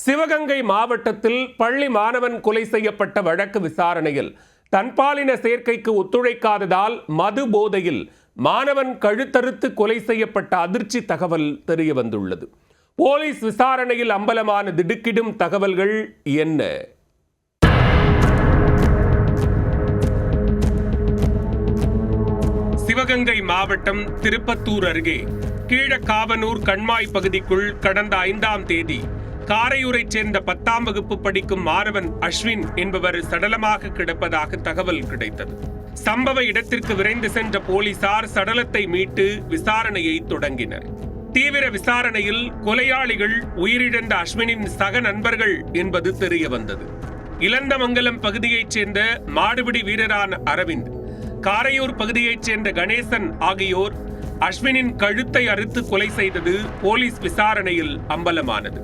சிவகங்கை மாவட்டத்தில் பள்ளி மாணவன் கொலை செய்யப்பட்ட வழக்கு விசாரணையில் தன்பாலின சேர்க்கைக்கு ஒத்துழைக்காததால் மது போதையில் மாணவன் கழுத்தறுத்து கொலை செய்யப்பட்ட அதிர்ச்சி தகவல் தெரிய வந்துள்ளது. போலீஸ் விசாரணையில் அம்பலமான திடுக்கிடும் தகவல்கள் என்ன? சிவகங்கை மாவட்டம் திருப்பத்தூர் அருகே கீழக்காவனூர் கண்மாய் பகுதிக்குள் கடந்த 5ஆம் தேதி காரையூரைச் சேர்ந்த 10ஆம் வகுப்பு படிக்கும் மாணவன் அஸ்வின் என்பவர் சடலமாக கிடப்பதாக தகவல் கிடைத்தது. சம்பவ இடத்திற்கு விரைந்து சென்ற போலீசார் சடலத்தை மீட்டு விசாரணையை தொடங்கினர். தீவிர விசாரணையில் கொலையாளிகள் உயிரிழந்த அஸ்வினின் சக நண்பர்கள் என்பது தெரிய வந்தது. இளந்தமங்கலம் பகுதியைச் சேர்ந்த மாடுபிடி வீரரான அரவிந்த், காரையூர் பகுதியைச் சேர்ந்த கணேசன் ஆகியோர் அஸ்வினின் கழுத்தை அறுத்து கொலை செய்தது போலீஸ் விசாரணையில் அம்பலமானது.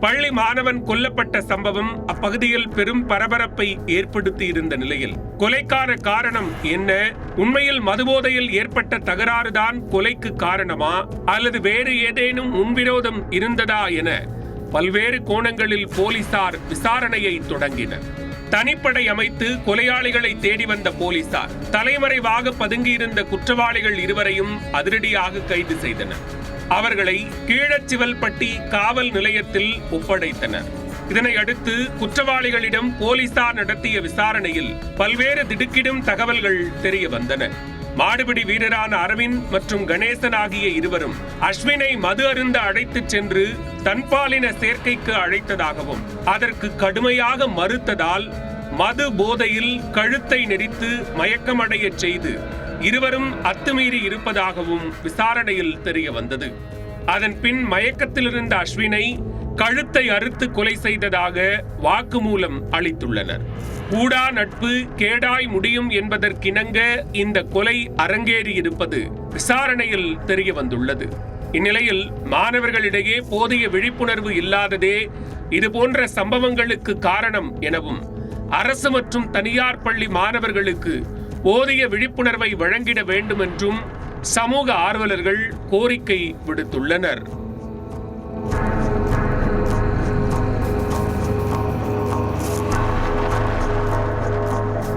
பள்ளி மாணவன் கொல்லப்பட்ட சம்பவம் அப்பகுதியில் பெரும் பரபரப்பை ஏற்படுத்தி இருந்த நிலையில் கொலைக்கான காரணம் என்ன, உண்மையில் மதுபோதையில் ஏற்பட்ட தகராறுதான் கொலைக்கு காரணமா அல்லது வேறு ஏதேனும் முன்விரோதம் இருந்ததா என பல்வேறு கோணங்களில் போலீசார் விசாரணையை தொடங்கினர். தனிப்படை அமைத்து கொலையாளிகளை தேடி வந்த போலீசார் தலைமறைவாக பதுங்கியிருந்த குற்றவாளிகள் இருவரையும் அதிரடியாக கைது செய்தனர். அவர்களை கீழச்சிவல்பட்டி காவல் நிலையத்தில் ஒப்படைத்தனர். இதனை அடுத்து குற்றவாளிகளிடம் போலீசார் நடத்திய விசாரணையில் பல்வேறு திடுக்கிடும் தகவல்கள் தெரிய வந்தன. மாடுபிடி வீரரான அரவிந்த் மற்றும் கணேசன் ஆகிய இருவரும் அஸ்வினை மது அருந்த அழைத்துச் சென்று தன்பாலின சேர்க்கைக்கு அழைத்ததாகவும் அதற்கு கடுமையாக மறுத்ததால் மது போதையில் கழுத்தை நெரித்து மயக்கமடைய செய்து இருவரும் அத்துமீறி இருப்பதாகவும் விசாரணையில் தெரிய வந்தது. அதன் பின் மயக்கத்தில் இருந்த அஸ்வினை கழுத்தை அறுத்து கொலை செய்ததாக வாக்குமூலம் அளித்துள்ளனர். கூடா நட்பு கேடாய் முடியும் என்பதற்கிணங்க இந்த கொலை அரங்கேறி இருப்பது விசாரணையில் தெரிய வந்துள்ளது. இந்நிலையில் மாணவர்களிடையே போதிய விழிப்புணர்வு இல்லாததே இதுபோன்ற சம்பவங்களுக்கு காரணம் எனவும் அரசு மற்றும் தனியார் பள்ளி மாணவர்களுக்கு போதிய விழிப்புணர்வை வழங்கிட வேண்டும் என்றும் சமூக ஆர்வலர்கள் கோரிக்கை விடுத்துள்ளனர்.